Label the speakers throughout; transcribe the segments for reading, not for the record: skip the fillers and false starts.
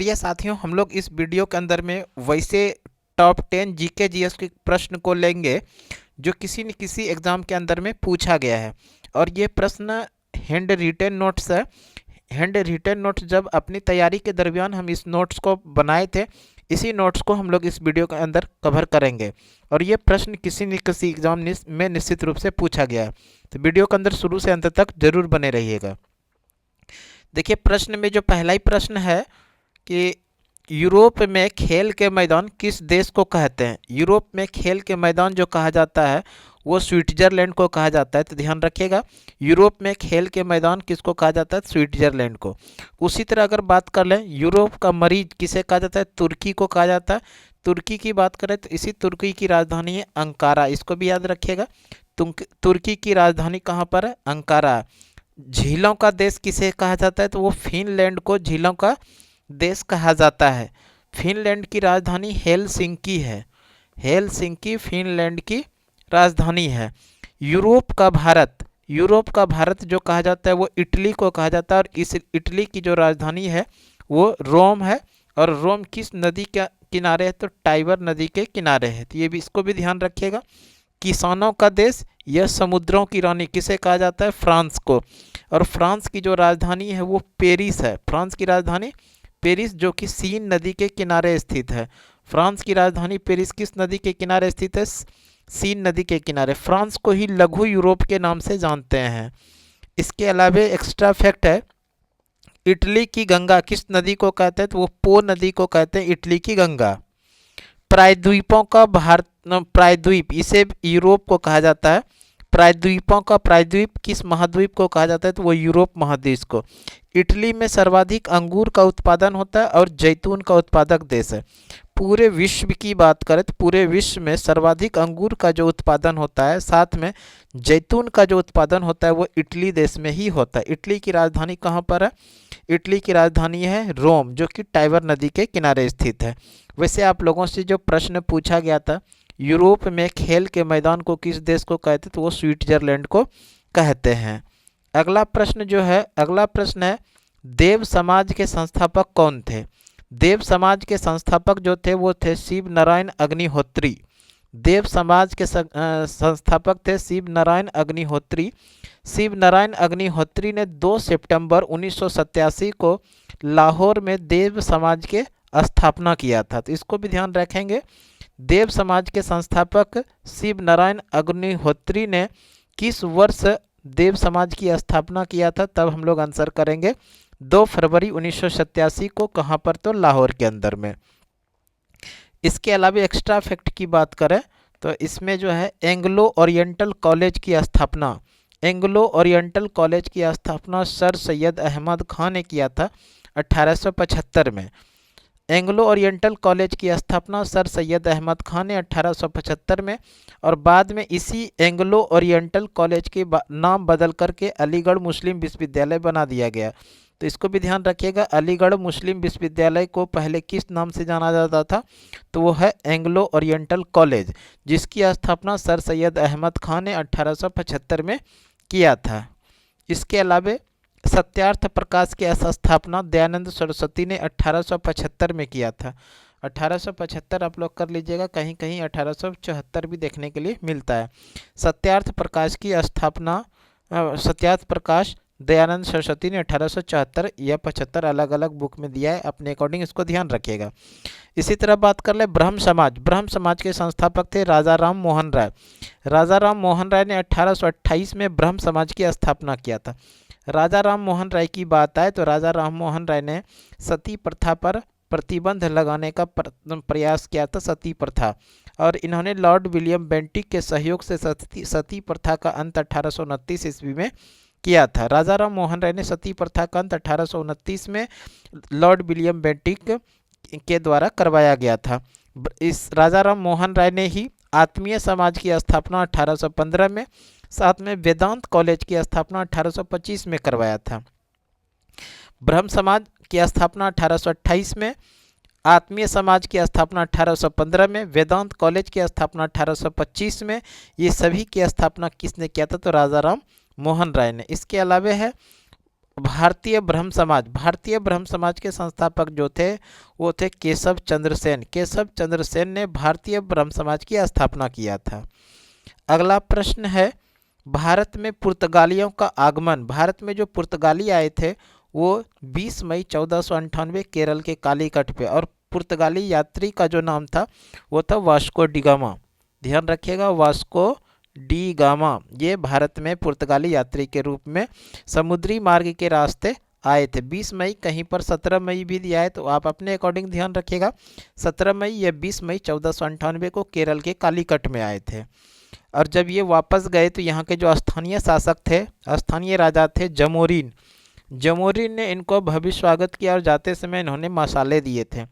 Speaker 1: चलिए साथियों, हम लोग इस वीडियो के अंदर में वैसे टॉप 10 जीके जीएस के प्रश्न को लेंगे जो किसी न किसी एग्ज़ाम के अंदर में पूछा गया है। और ये प्रश्न हैंड रिटन नोट्स है। हैंड रिटन नोट्स जब अपनी तैयारी के दरमियान हम इस नोट्स को बनाए थे, इसी नोट्स को हम लोग इस वीडियो के अंदर कवर करेंगे। और ये प्रश्न किसी न किसी एग्ज़ाम में निश्चित रूप से पूछा गया है, तो वीडियो के अंदर शुरू से अंत तक जरूर बने रहिएगा। देखिए, प्रश्न में जो पहला ही प्रश्न है कि यूरोप में खेल के मैदान किस देश को कहते हैं। यूरोप में खेल के मैदान जो कहा जाता है वो स्विट्जरलैंड को कहा जाता है। तो ध्यान रखिएगा, यूरोप में खेल के मैदान किसको कहा जाता है? स्विट्जरलैंड को। उसी तरह अगर बात कर लें, यूरोप का मरीज किसे कहा जाता है? तुर्की को कहा जाता है। तुर्की की बात करें तो इसी तुर्की की राजधानी है अंकारा, इसको भी याद रखिएगा। तुर्की की राजधानी कहाँ पर है? अंकारा। झीलों का देश किसे कहा जाता है? तो वो फिनलैंड को झीलों का देश कहा जाता है। फिनलैंड की राजधानी हेलसिंकी है। हेलसिंकी फिनलैंड की राजधानी है। यूरोप का भारत जो कहा जाता है वो इटली को कहा जाता है। और इस इटली की जो राजधानी है वो रोम है। और रोम किस नदी के किनारे है? तो टाइबर नदी के किनारे है। तो ये भी, इसको भी ध्यान रखिएगा। किसानों का देश यह समुद्रों की रानी किसे कहा जाता है? फ्रांस को। और फ्रांस की जो राजधानी है वो पेरिस है। फ्रांस की राजधानी पेरिस, जो कि सीन नदी के किनारे स्थित है। फ्रांस की राजधानी पेरिस किस नदी के किनारे स्थित है? सीन नदी के किनारे। फ्रांस को ही लघु यूरोप के नाम से जानते हैं। इसके अलावा एक्स्ट्रा फैक्ट है, इटली की गंगा किस नदी को कहते हैं? तो वो पो नदी को कहते हैं इटली की गंगा। प्रायद्वीपों का भारत, प्रायद्वीप इसे यूरोप को कहा जाता है। प्रायद्वीपों का प्रायद्वीप किस महाद्वीप को कहा जाता है? तो वो यूरोप महाद्वीप को। इटली में सर्वाधिक अंगूर का उत्पादन होता है और जैतून का उत्पादक देश है। पूरे विश्व की बात करें तो पूरे विश्व में सर्वाधिक अंगूर का जो उत्पादन होता है, साथ में जैतून का जो उत्पादन होता है वो इटली देश में ही होता है। इटली की राजधानी कहाँ पर है? इटली की राजधानी है रोम, जो कि टाइबर नदी के किनारे स्थित है। वैसे आप लोगों से जो प्रश्न पूछा गया था, यूरोप में खेल के मैदान को किस देश को कहते, तो वो स्विट्जरलैंड को कहते हैं। अगला प्रश्न है, देव समाज के संस्थापक कौन थे? देव समाज के संस्थापक जो थे वो थे शिव नारायण अग्निहोत्री। देव समाज के संस्थापक थे शिव नारायण अग्निहोत्री। शिव नारायण अग्निहोत्री ने 2 सितंबर 1987 को लाहौर में देव समाज के स्थापना किया था। तो इसको भी ध्यान रखेंगे। देव समाज के संस्थापक शिव नारायण अग्निहोत्री ने किस वर्ष देव समाज की स्थापना किया था? तब हम लोग आंसर करेंगे 2 फरवरी 1987 को। कहाँ पर? तो लाहौर के अंदर में। इसके अलावा एक्स्ट्रा फैक्ट की बात करें तो इसमें जो है एंग्लो ओरिएंटल कॉलेज की स्थापना, एंग्लो ओरिएंटल कॉलेज की स्थापना सर सैयद अहमद खान ने किया था 1875 में। एंग्लो ओरिएंटल कॉलेज की स्थापना सर सैयद अहमद खान ने 1875 में। और बाद में इसी एंग्लो ओरिएंटल कॉलेज के नाम बदल करके अलीगढ़ मुस्लिम विश्वविद्यालय बना दिया गया। तो इसको भी ध्यान रखिएगा, अलीगढ़ मुस्लिम विश्वविद्यालय को पहले किस नाम से जाना जाता था? तो वो है एंग्लो ओरिएंटल कॉलेज, जिसकी स्थापना सर सैयद अहमद खान ने 1875 में किया था। इसके अलावा सत्यार्थ प्रकाश की स्थापना दयानंद सरस्वती ने 1875 में किया था। 1875 आप लोग कर लीजिएगा, कहीं कहीं 1874 भी देखने के लिए मिलता है। सत्यार्थ प्रकाश की स्थापना, सत्यार्थ प्रकाश दयानंद सरस्वती ने 1874 या 75 अलग अलग बुक में दिया है, अपने अकॉर्डिंग इसको ध्यान रखिएगा। इसी तरह बात कर ले ब्रह्म समाज। ब्रह्म समाज के संस्थापक थे राजा राम मोहन राय। राजा राम मोहन राय ने 1828 में ब्रह्म समाज की स्थापना किया था। राजा राम मोहन राय की बात आए तो राजा राम मोहन राय ने सती प्रथा पर प्रतिबंध लगाने का प्रयास किया था, सती प्रथा। और इन्होंने लॉर्ड विलियम बेंटिक के सहयोग से सती प्रथा का अंत 1829 ईस्वी में किया था। राजा राम मोहन राय ने सती प्रथा का अंत 1829 में लॉर्ड विलियम बेंटिक के द्वारा करवाया गया था। इस राजा राम मोहन राय ने ही आत्मीय समाज की स्थापना 1815 में, साथ में वेदांत कॉलेज की स्थापना 1825 में करवाया था। ब्रह्म समाज की स्थापना 1828 में, आत्मीय समाज की स्थापना 1815 में, वेदांत कॉलेज की स्थापना 1825 में। ये सभी की स्थापना किसने किया था? तो राजा राम मोहन राय ने। इसके अलावा है भारतीय ब्रह्म समाज के संस्थापक जो थे वो थे केशव चंद्र सेन। केशव चंद्र सेन ने भारतीय ब्रह्म समाज की स्थापना किया था। अगला प्रश्न है, भारत में पुर्तगालियों का आगमन, भारत में जो पुर्तगाली आए थे वो 20 मई 1498 केरल के कालीकट पे, और पुर्तगाली यात्री का जो नाम था वो था वास्को डी गामा। ध्यान रखिएगा, वास्को डी गामा ये भारत में पुर्तगाली यात्री के रूप में समुद्री मार्ग के रास्ते आए थे। 20 मई, कहीं पर 17 मई भी दिया है तो आप अपने अकॉर्डिंग ध्यान रखिएगा, 17 मई या 20 मई 1498 को केरल के कालीकट में आए थे। और जब ये वापस गए तो यहाँ के जो स्थानीय शासक थे, स्थानीय राजा थे जमोरिन, जमोरिन ने इनको भव्य स्वागत किया और जाते समय इन्होंने मसाले दिए थे,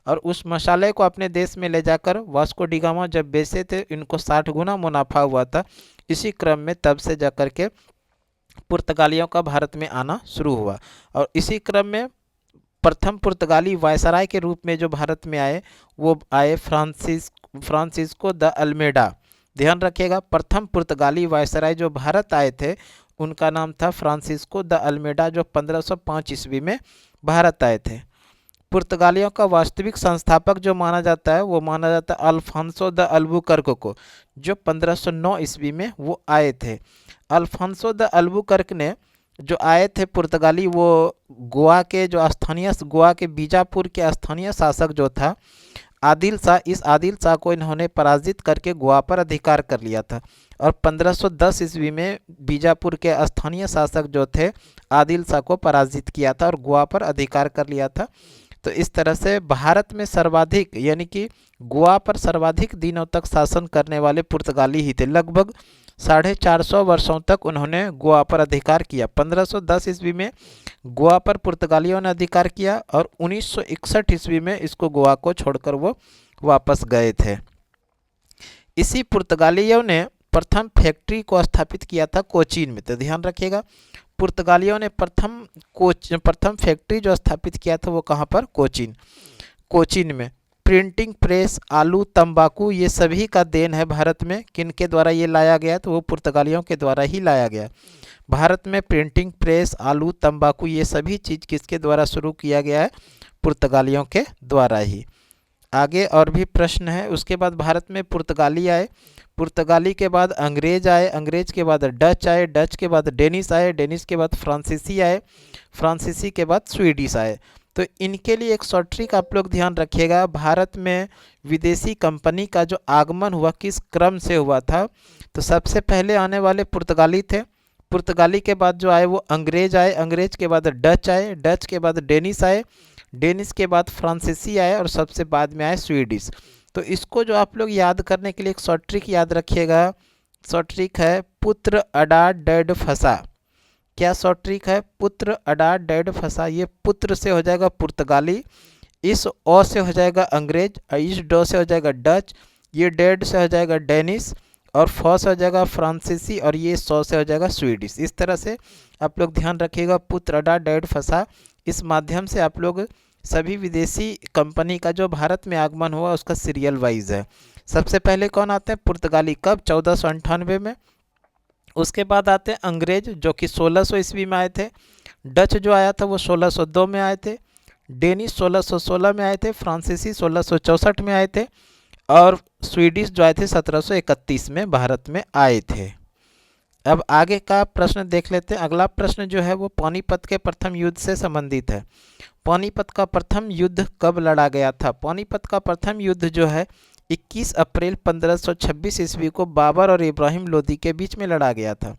Speaker 1: और उस मसाले को अपने देश में ले जाकर वास्को डी गामा जब बेचे थे इनको 60 गुना मुनाफा हुआ था। इसी क्रम में तब से जाकर के पुर्तगालियों का भारत में आना शुरू हुआ, और इसी क्रम में प्रथम पुर्तगाली वायसराय के रूप में जो भारत में आए वो आए फ्रांसिस्को द अल्मेडा। ध्यान रखिएगा, प्रथम पुर्तगाली वायसराय जो भारत आए थे उनका नाम था फ्रांसिस्को द अल्मेडा, जो 1505 ईस्वी में भारत आए थे। पुर्तगालियों का वास्तविक संस्थापक जो माना जाता है वो माना जाता है अल्फांसो द अल्बुकर्क को, जो 1509 ईस्वी में वो आए थे। अल्फांसो द अल्बुकर्क ने जो आए थे पुर्तगाली, वो गोवा के जो स्थानीय, गोवा के बीजापुर के स्थानीय शासक जो था आदिल शाह, इस आदिल शाह को इन्होंने पराजित करके गोवा पर अधिकार कर लिया था, और 1510 ईस्वी में बीजापुर के स्थानीय शासक जो थे आदिल शाह को पराजित किया था और गोवा पर अधिकार कर लिया था। तो इस तरह से भारत में सर्वाधिक, यानी कि गोवा पर सर्वाधिक दिनों तक शासन करने वाले पुर्तगाली ही थे। लगभग 450 वर्षों तक उन्होंने गोवा पर अधिकार किया। 1510 ईस्वी में गोवा पर पुर्तगालियों ने अधिकार किया और 1961 ईस्वी में इसको गोवा को छोड़कर वो वापस गए थे। इसी पुर्तगालियों ने प्रथम फैक्ट्री को स्थापित किया था कोचीन में। तो ध्यान रखिएगा, पुर्तगालियों ने प्रथम फैक्ट्री जो स्थापित किया था वो कहाँ पर, कोचीन में। प्रिंटिंग प्रेस, आलू, तंबाकू, ये सभी का देन है भारत में। किनके द्वारा ये लाया गया, तो वो पुर्तगालियों के द्वारा ही लाया गया। भारत में प्रिंटिंग प्रेस, आलू, तंबाकू, ये सभी चीज़ किसके द्वारा शुरू किया गया है, पुर्तगालियों के द्वारा ही। आगे और भी प्रश्न है। उसके बाद भारत में पुर्तगाली आए, पुर्तगाली के बाद अंग्रेज आए, अंग्रेज के बाद डच आए, डच के बाद डेनिश आए, डेनिश के बाद फ्रांसीसी आए, फ्रांसीसी के बाद स्वीडिश आए। तो इनके लिए एक शॉर्ट ट्रिक आप लोग ध्यान रखिएगा, भारत में विदेशी कंपनी का जो आगमन हुआ किस क्रम से हुआ था। तो सबसे पहले आने वाले पुर्तगाली थे, पुर्तगाली के बाद जो आए वो अंग्रेज आए, अंग्रेज के बाद डच आए, डच के बाद डेनिश आए, डेनिश के बाद फ्रांसीसी आए, और सबसे बाद में आए स्वीडिश। तो इसको जो आप लोग याद करने के लिए एक शॉर्ट ट्रिक याद रखिएगा, शॉर्ट ट्रिक है पुत्र अडा डैड फंसा। क्या शॉर्ट ट्रिक है, पुत्र अडा डैड फंसा। ये पुत्र से हो जाएगा पुर्तगाली, इस ओ से हो जाएगा अंग्रेज, इस डो से हो जाएगा डच, ये डैड से हो जाएगा डेनिश, और फ से हो जाएगा फ्रांसीसी, और ये सौ से हो जाएगा स्वीडिश। इस तरह से आप लोग ध्यान रखिएगा, पुत्र अडा डैड फंसा। इस माध्यम से आप लोग सभी विदेशी कंपनी का जो भारत में आगमन हुआ उसका सीरियल वाइज है। सबसे पहले कौन आते हैं, पुर्तगाली, कब, 1498 में। उसके बाद आते हैं अंग्रेज जो कि 1600 ईस्वी में आए थे, डच जो आया था वो 1602 में आए थे, डेनिश 1616 में आए थे, फ्रांसीसी 1664 में आए थे, और स्वीडिश जो आए थे 1731 में भारत में आए थे। अब आगे का प्रश्न देख लेते हैं। अगला प्रश्न जो है वो पानीपत के प्रथम युद्ध से संबंधित है। पानीपत का प्रथम युद्ध कब लड़ा गया था। पानीपत का प्रथम युद्ध जो है 21 अप्रैल 1526 ईस्वी को बाबर और इब्राहिम लोदी के बीच में लड़ा गया था।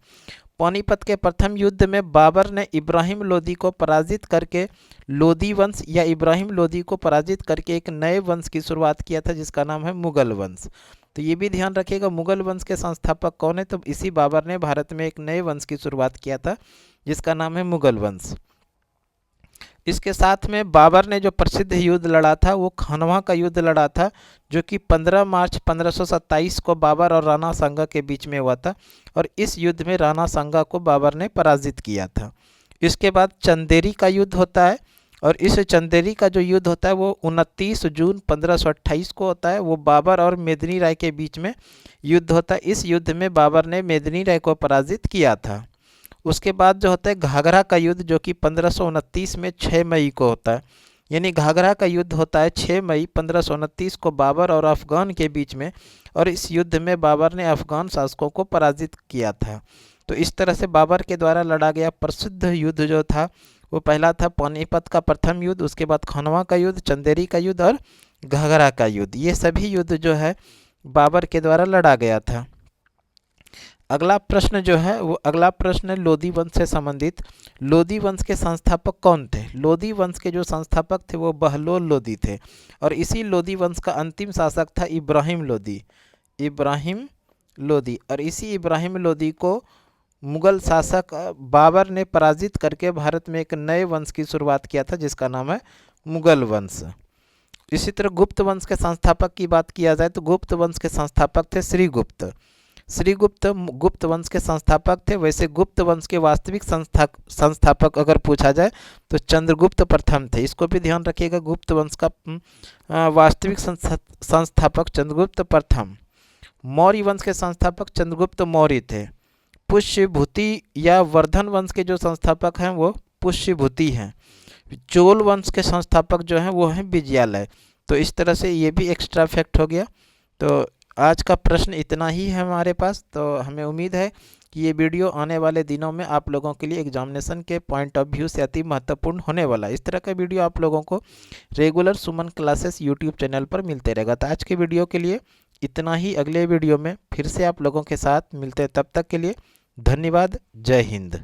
Speaker 1: पानीपत के प्रथम युद्ध में बाबर ने इब्राहिम लोदी को पराजित करके लोदी वंश या इब्राहिम लोदी को पराजित करके एक नए वंश की शुरुआत किया था जिसका नाम है मुगल वंश। तो ये भी ध्यान रखिएगा, मुगल वंश के संस्थापक कौन है, तो इसी बाबर ने भारत में एक नए वंश की शुरुआत किया था जिसका नाम है मुगल वंश। इसके साथ में बाबर ने जो प्रसिद्ध युद्ध लड़ा था वो खानवा का युद्ध लड़ा था, जो कि 15 मार्च 1527 को बाबर और राणा सांगा के बीच में हुआ था, और इस युद्ध में राणा सांगा को बाबर ने पराजित किया था। इसके बाद चंदेरी का युद्ध होता है, और इस चंदेरी का जो युद्ध होता है वो 29 जून 1528 को होता है। वो बाबर और मेदिनी राय के बीच में युद्ध होता है। इस युद्ध में बाबर ने मेदिनी राय को पराजित किया था। उसके बाद जो होता है घाघरा का युद्ध, जो कि 1529 में 6 मई को होता है। यानी घाघरा का युद्ध होता है 6 मई 1529 को बाबर और अफ़गान के बीच में, और इस युद्ध में बाबर ने अफ़गान शासकों को पराजित किया था। तो इस तरह से बाबर के द्वारा लड़ा गया प्रसिद्ध युद्ध जो था वो पहला था पानीपत का प्रथम युद्ध, उसके बाद खनवा का युद्ध, चंदेरी का युद्ध और घाघरा का युद्ध। ये सभी युद्ध जो है बाबर के द्वारा लड़ा गया था। अगला प्रश्न जो है वो अगला प्रश्न है लोदी वंश से संबंधित। लोदी वंश के संस्थापक कौन थे? लोदी वंश के जो संस्थापक थे वो बहलोल लोदी थे, और इसी लोदी वंश का अंतिम शासक था इब्राहिम लोदी। इब्राहिम लोदी, और इसी इब्राहिम लोदी को मुगल शासक बाबर ने पराजित करके भारत में एक नए वंश की शुरुआत किया था जिसका नाम है मुगल वंश। इसी तरह गुप्त वंश के संस्थापक की बात किया जाए तो गुप्त वंश के संस्थापक थे श्रीगुप्त। श्रीगुप्त गुप्त वंश के संस्थापक थे। वैसे गुप्त वंश के वास्तविक संस्थापक अगर पूछा जाए तो चंद्रगुप्त प्रथम थे। इसको भी ध्यान रखिएगा, गुप्त वंश का वास्तविक संस्थापक चंद्रगुप्त प्रथम। मौर्य वंश के संस्थापक चंद्रगुप्त मौर्य थे। पुष्यभूति या वर्धन वंश के जो संस्थापक हैं वो पुष्यभूति हैं। चोल वंश के संस्थापक जो हैं वो हैं विजयालय। तो इस तरह से ये भी एक्स्ट्रा फैक्ट हो गया। तो आज का प्रश्न इतना ही है हमारे पास। तो हमें उम्मीद है कि ये वीडियो आने वाले दिनों में आप लोगों के लिए एग्जामिनेशन के पॉइंट ऑफ व्यू से अति महत्वपूर्ण होने वाला है। इस तरह का वीडियो आप लोगों को रेगुलर सुमन क्लासेस यूट्यूब चैनल पर मिलते रहेगा। तो आज के वीडियो के लिए इतना ही। अगले वीडियो में फिर से आप लोगों के साथ मिलते हैं, तब तक के लिए धन्यवाद। जय हिंद।